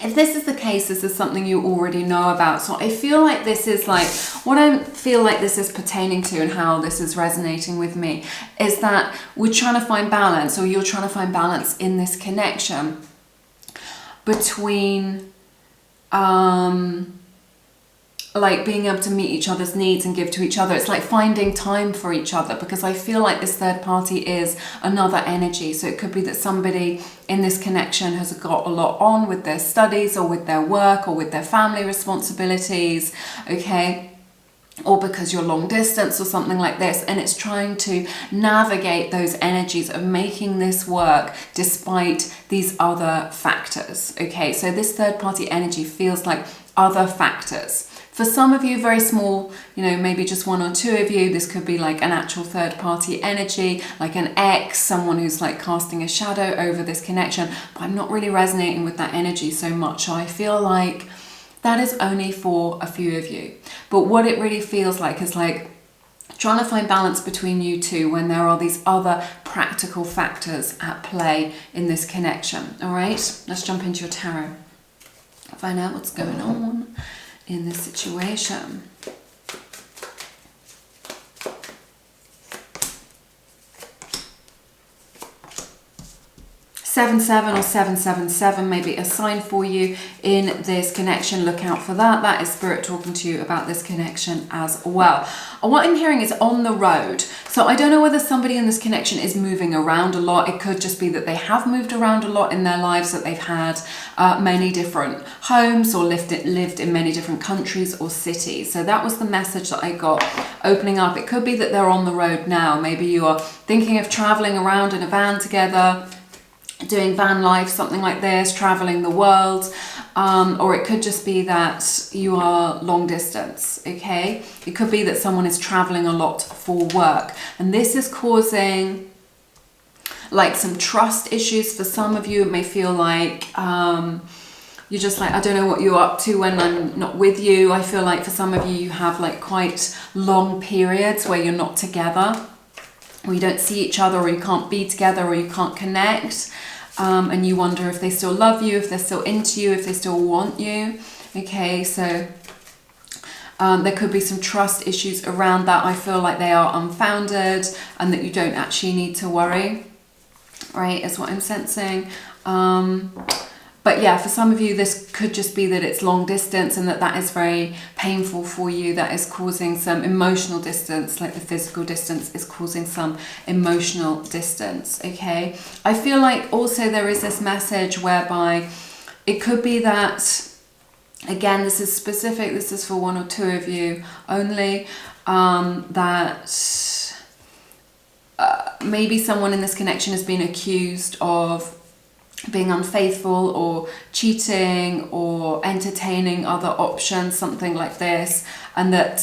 If this is the case, this is something you already know about. So I feel like this is like, what I feel like this is pertaining to and how this is resonating with me is that we're trying to find balance, or you're trying to find balance in this connection between like being able to meet each other's needs and give to each other. It's like finding time for each other, because I feel like this third party is another energy. So it could be that somebody in this connection has got a lot on with their studies or with their work or with their family responsibilities, okay? Or because you're long distance or something like this, and it's trying to navigate those energies of making this work despite these other factors, okay? So this third party energy feels like other factors. For some of you, very small, you know, maybe just one or two of you, this could be like an actual third party energy, like an ex, someone who's like casting a shadow over this connection, but I'm not really resonating with that energy so much. So I feel like that is only for a few of you. But what it really feels like is like trying to find balance between you two when there are these other practical factors at play in this connection. All right, let's jump into your tarot. Find out what's going on in this situation. 77 or 777 may be a sign for you in this connection. Look out for that. That is spirit talking to you about this connection as well. And what I'm hearing is on the road. So I don't know whether somebody in this connection is moving around a lot. It could just be that they have moved around a lot in their lives, that they've had many different homes or lived in many different countries or cities. So that was the message that I got opening up. It could be that they're on the road now. Maybe you are thinking of traveling around in a van together, doing van life, something like this, traveling the world, or it could just be that you are long distance, okay? It could be that someone is traveling a lot for work, and this is causing like some trust issues for some of you. It may feel like you're just like, I don't know what you're up to when I'm not with you. I feel like for some of you, you have like quite long periods where you're not together, or you don't see each other, or you can't be together, or you can't connect, and you wonder if they still love you, if they're still into you, if they still want you. Okay, so there could be some trust issues around that. I feel like they are unfounded and that you don't actually need to worry, right, is what I'm sensing. But yeah, for some of you, this could just be that it's long distance and that is very painful for you. That is causing some emotional distance, like the physical distance is causing some emotional distance, okay? I feel like also there is this message whereby it could be that, again, this is specific, this is for one or two of you only, that maybe someone in this connection has been accused of being unfaithful or cheating or entertaining other options, something like this, and that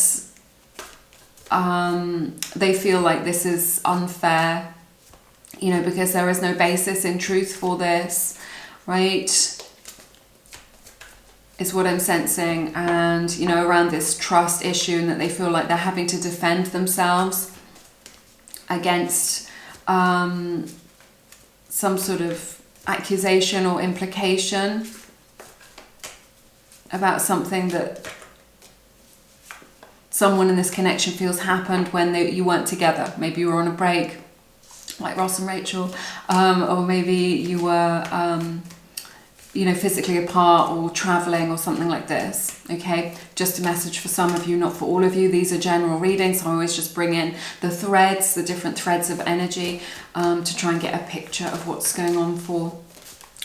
they feel like this is unfair, you know, because there is no basis in truth for this, right, is what I'm sensing. And, you know, around this trust issue, and that they feel like they're having to defend themselves against some sort of accusation or implication about something that someone in this connection feels happened when you weren't together. Maybe you were on a break, like Ross and Rachel, or maybe you were, you know, physically apart or traveling or something like this, okay? Just a message for some of you, not for all of you. These are general readings, so I always just bring in the threads, the different threads of energy, to try and get a picture of what's going on for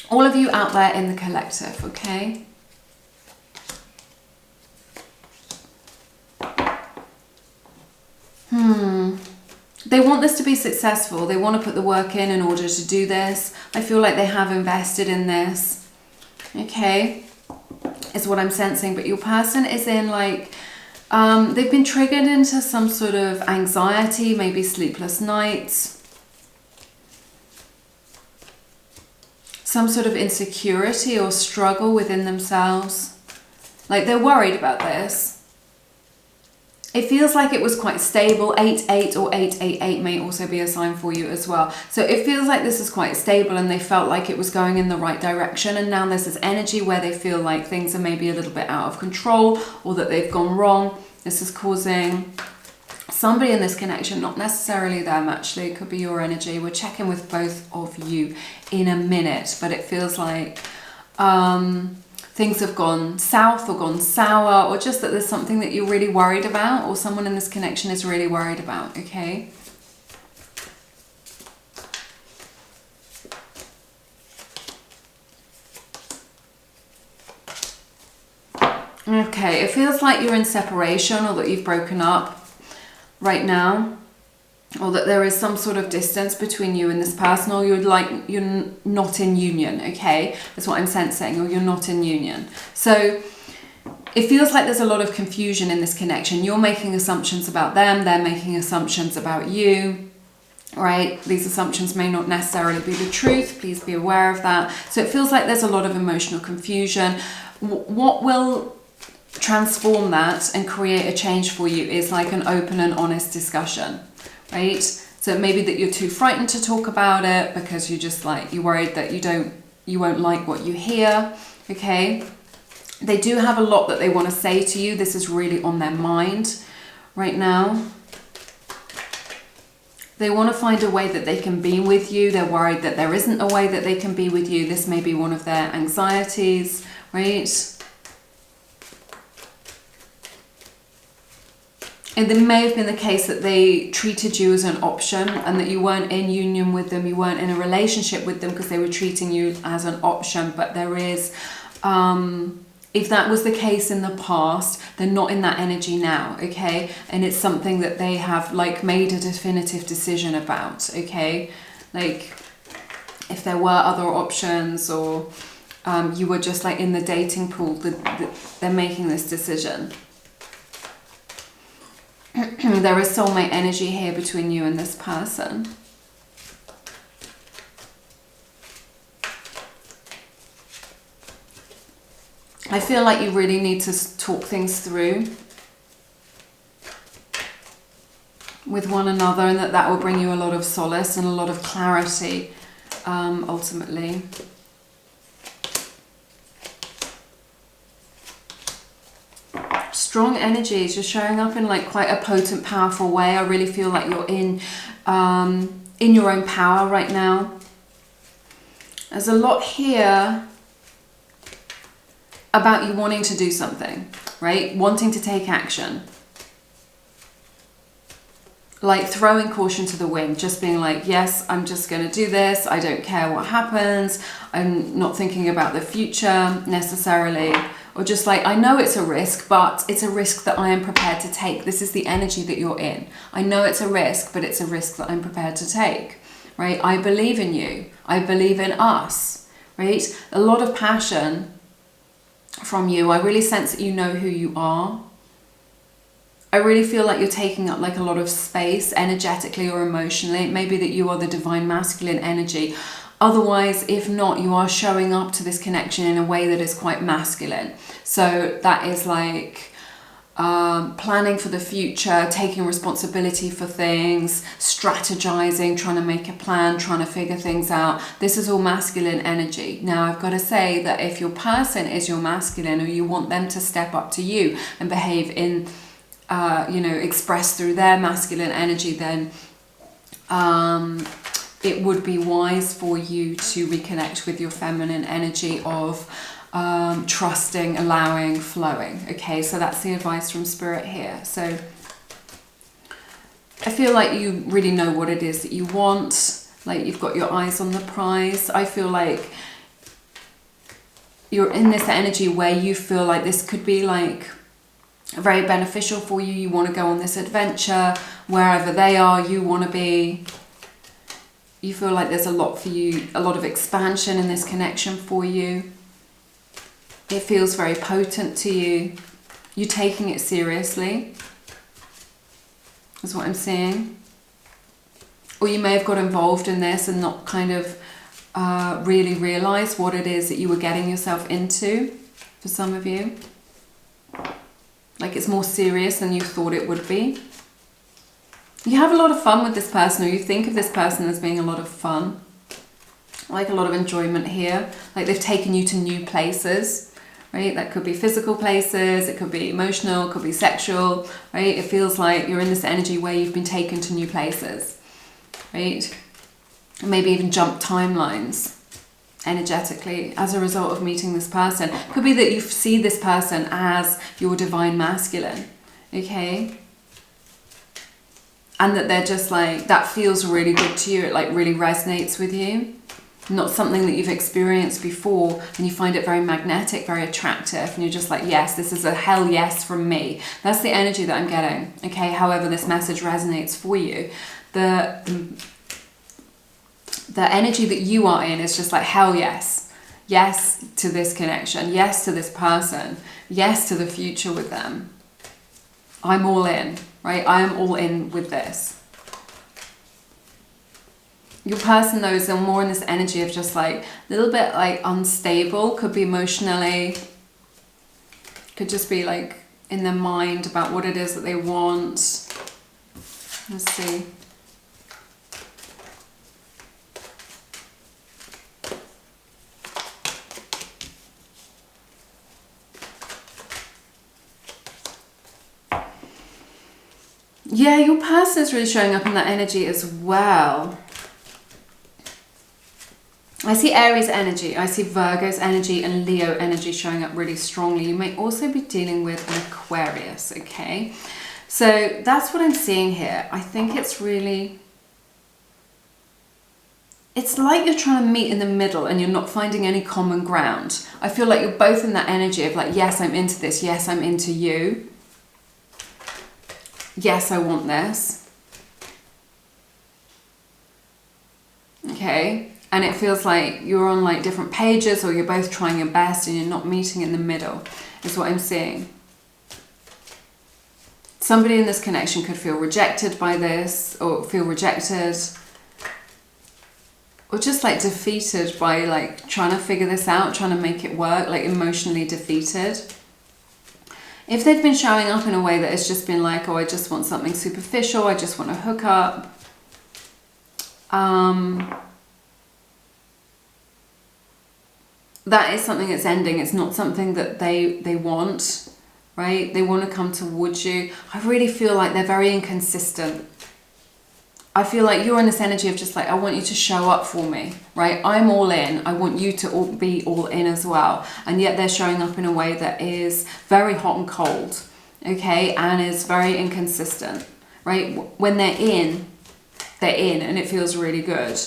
all of you out there in the collective, okay? They want this to be successful. They want to put the work in order to do this. I feel like they have invested in this, okay, is what I'm sensing. But your person is in like, they've been triggered into some sort of anxiety, maybe sleepless nights, some sort of insecurity or struggle within themselves. Like they're worried about this. It feels like it was quite stable. 8-8 or 8-8-8 may also be a sign for you as well. So it feels like this is quite stable and they felt like it was going in the right direction. And now there's this energy where they feel like things are maybe a little bit out of control or that they've gone wrong. This is causing somebody in this connection, not necessarily them actually, it could be your energy. We're checking with both of you in a minute, but it feels like things have gone south or gone sour, or just that there's something that you're really worried about, or someone in this connection is really worried about, okay? Okay, it feels like you're in separation or that you've broken up right now, or that there is some sort of distance between you and this person, or you're not in union, okay? That's what I'm sensing, or you're not in union. So it feels like there's a lot of confusion in this connection. You're making assumptions about them, they're making assumptions about you, right? These assumptions may not necessarily be the truth. Please be aware of that. So it feels like there's a lot of emotional confusion. What will transform that and create a change for you is like an open and honest discussion. Right? So maybe that you're too frightened to talk about it because you're just like, you're worried that you won't like what you hear, okay? They do have a lot that they want to say to you. This is really on their mind right now. They want to find a way that they can be with you. They're worried that there isn't a way that they can be with you. This may be one of their anxieties, right? And it may have been the case that they treated you as an option and that you weren't in union with them, you weren't in a relationship with them because they were treating you as an option. But there is, if that was the case in the past, they're not in that energy now, okay? And it's something that they have like made a definitive decision about, okay? Like if there were other options, or you were just like in the dating pool, they're making this decision. There is soulmate energy here between you and this person. I feel like you really need to talk things through with one another, and that will bring you a lot of solace and a lot of clarity, ultimately. strong energies. You're showing up in like quite a potent, powerful way. I really feel like you're in your own power right now. There's a lot here about you wanting to do something, right? Wanting to take action. Like throwing caution to the wind, just being like, yes, I'm just going to do this. I don't care what happens. I'm not thinking about the future necessarily. Or just like, I know it's a risk, but it's a risk that I am prepared to take. This is the energy that you're in. I know it's a risk, but it's a risk that I'm prepared to take, right? I believe in you. I believe in us, right? A lot of passion from you. I really sense that you know who you are. I really feel like you're taking up like a lot of space energetically or emotionally. It may be that you are the divine masculine energy. Otherwise, if not, you are showing up to this connection in a way that is quite masculine. So that is like planning for the future, taking responsibility for things, strategizing, trying to make a plan, trying to figure things out. This is all masculine energy. Now, I've got to say that if your person is your masculine, or you want them to step up to you and behave in express through their masculine energy, then it would be wise for you to reconnect with your feminine energy of trusting, allowing, flowing. Okay, so that's the advice from Spirit here. So I feel like you really know what it is that you want, like you've got your eyes on the prize. I feel like you're in this energy where you feel like this could be like very beneficial for you. You want to go on this adventure wherever they are, you want to be. You feel like there's a lot for you, a lot of expansion in this connection for you. It feels very potent to you. You're taking it seriously, is what I'm seeing. Or you may have got involved in this and not kind of really realised what it is that you were getting yourself into, for some of you. Like it's more serious than you thought it would be. You have a lot of fun with this person, or you think of this person as being a lot of fun. Like a lot of enjoyment here. Like they've taken you to new places, right? That could be physical places, it could be emotional, it could be sexual, right? It feels like you're in this energy where you've been taken to new places, right? Maybe even jump timelines energetically as a result of meeting this person. Could be that you see this person as your divine masculine, okay? And that they're just like, that feels really good to you. It like really resonates with you. Not something that you've experienced before, and you find it very magnetic, very attractive, and you're just like, yes, this is a hell yes from me. That's the energy that I'm getting, okay? However this message resonates for you. The energy that you are in is just like, hell yes. Yes to this connection. Yes to this person. Yes to the future with them. I'm all in, right? I am all in with this. Your person though is more in this energy of just like a little bit like unstable. Could be emotionally. Could just be like in their mind about what it is that they want. Let's see. Yeah, your person is really showing up in that energy as well. I see Aries energy, I see Virgo's energy and Leo energy showing up really strongly. You may also be dealing with an Aquarius, okay? So that's what I'm seeing here. I think it's really... It's like you're trying to meet in the middle and you're not finding any common ground. I feel like you're both in that energy of like, yes, I'm into this. Yes, I'm into you. Yes, I want this. Okay. And it feels like you're on like different pages, or you're both trying your best and you're not meeting in the middle, is what I'm seeing. Somebody in this connection could feel rejected by this, or feel rejected, or just like defeated by like trying to figure this out, trying to make it work, like emotionally defeated. If they've been showing up in a way that has just been like, oh, I just want something superficial, I just want to hook up, that is something that's ending. It's not something that they want. right? They want to come towards you. I really feel like they're very inconsistent. I feel like you're in this energy of just like, I want you to show up for me, right? I'm all in. I want you to be all in as well. And yet they're showing up in a way that is very hot and cold, okay? And is very inconsistent, right? When they're in and it feels really good.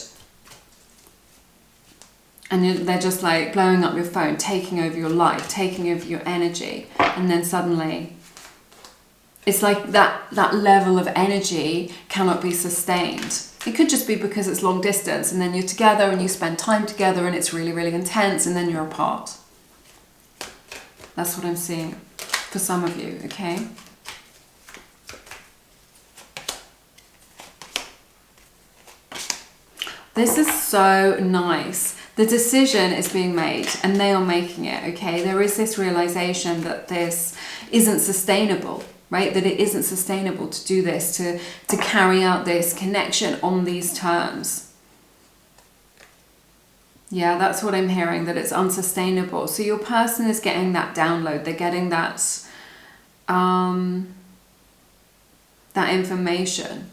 And they're just like blowing up your phone, taking over your life, taking over your energy. And then suddenly it's like that level of energy cannot be sustained. It could just be because it's long distance and then you're together and you spend time together and it's really, really intense and then you're apart. That's what I'm seeing for some of you, okay? This is so nice. The decision is being made and they are making it, okay? There is this realization that this isn't sustainable, right? That it isn't sustainable to do this, to carry out this connection on these terms. Yeah, that's what I'm hearing, that it's unsustainable. So your person is getting that download. They're getting that, that information.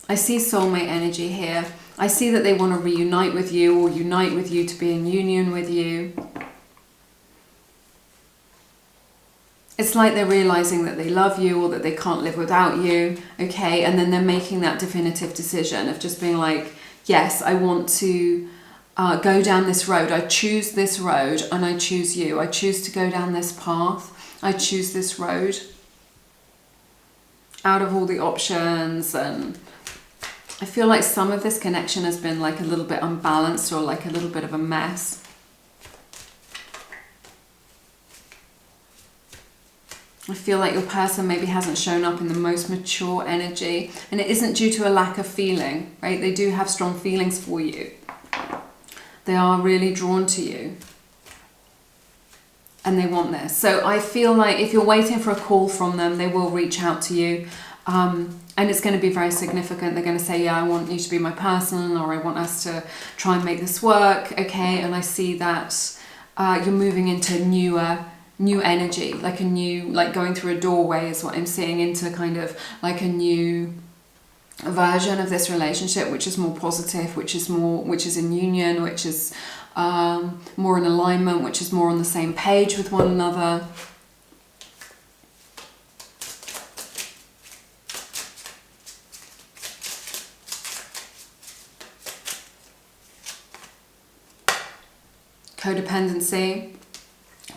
I see soulmate energy here. I see that they want to reunite with you or unite with you to be in union with you. It's like they're realizing that they love you or that they can't live without you, okay? And then they're making that definitive decision of just being like, yes, I want to go down this road. I choose this road and I choose you. I choose to go down this path. I choose this road out of all the options. And I feel like some of this connection has been like a little bit unbalanced or like a little bit of a mess. I feel like your person maybe hasn't shown up in the most mature energy, and it isn't due to a lack of feeling, right? They do have strong feelings for you. They are really drawn to you and they want this. So I feel like if you're waiting for a call from them, they will reach out to you. And it's going to be very significant. They're going to say, yeah, I want you to be my person, or I want us to try and make this work, okay? And I see that you're moving into new energy, like going through a doorway is what I'm seeing, into kind of like a new version of this relationship, which is more positive, which is in union, which is more in alignment, which is more on the same page with one another. Codependency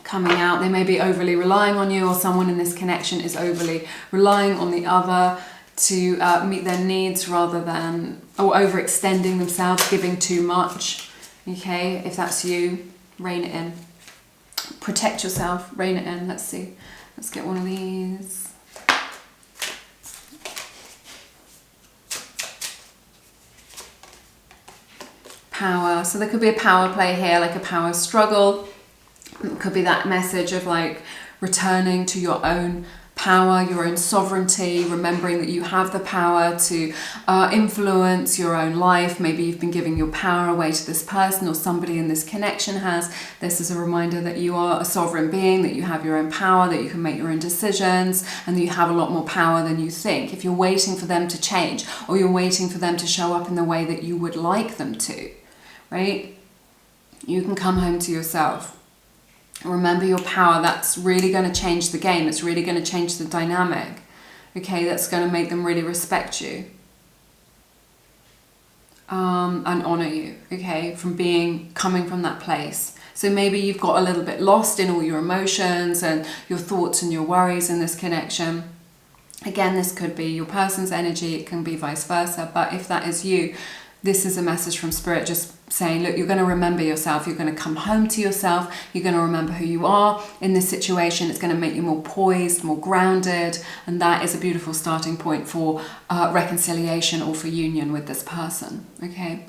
coming out. They may be overly relying on you, or someone in this connection is overly relying on the other to meet their needs rather than, or overextending themselves, giving too much. Okay, if that's you, rein it in. Protect yourself, rein it in. Let's see. Let's get one of these. Power. So there could be a power play here, like a power struggle. It could be that message of like returning to your own power, your own sovereignty, remembering that you have the power to influence your own life. Maybe you've been giving your power away to this person, or somebody in this connection has. This is a reminder that you are a sovereign being, that you have your own power, that you can make your own decisions, and that you have a lot more power than you think. If you're waiting for them to change, or you're waiting for them to show up in the way that you would like them to, right? You can come home to yourself. Remember your power. That's really going to change the game. It's really going to change the dynamic. Okay, that's going to make them really respect you and honor you. Okay, coming from that place. So maybe you've got a little bit lost in all your emotions and your thoughts and your worries in this connection. Again, this could be your person's energy. It can be vice versa. But if that is you, this is a message from Spirit just saying, look, you're going to remember yourself. You're going to come home to yourself. You're going to remember who you are in this situation. It's going to make you more poised, more grounded. And that is a beautiful starting point for reconciliation or for union with this person. Okay.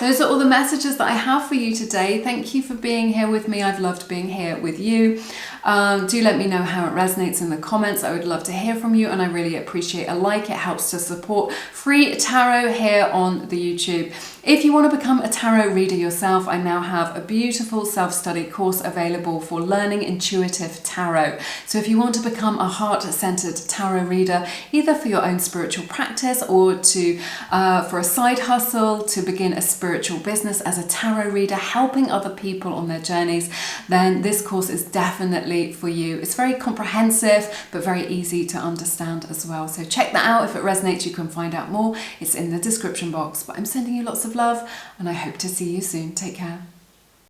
Those are all the messages that I have for you today. Thank you for being here with me. I've loved being here with you. Do let me know how it resonates in the comments. I would love to hear from you, and I really appreciate a like. It helps to support free tarot here on the YouTube. If you want to become a tarot reader yourself, I now have a beautiful self-study course available for learning intuitive tarot. So if you want to become a heart-centered tarot reader, either for your own spiritual practice or for a side hustle, to begin a spiritual business as a tarot reader, helping other people on their journeys, then this course is definitely for you. It's very comprehensive, but very easy to understand as well. So check that out. If it resonates, you can find out more. It's in the description box. But I'm sending you lots of love, and I hope to see you soon. Take care.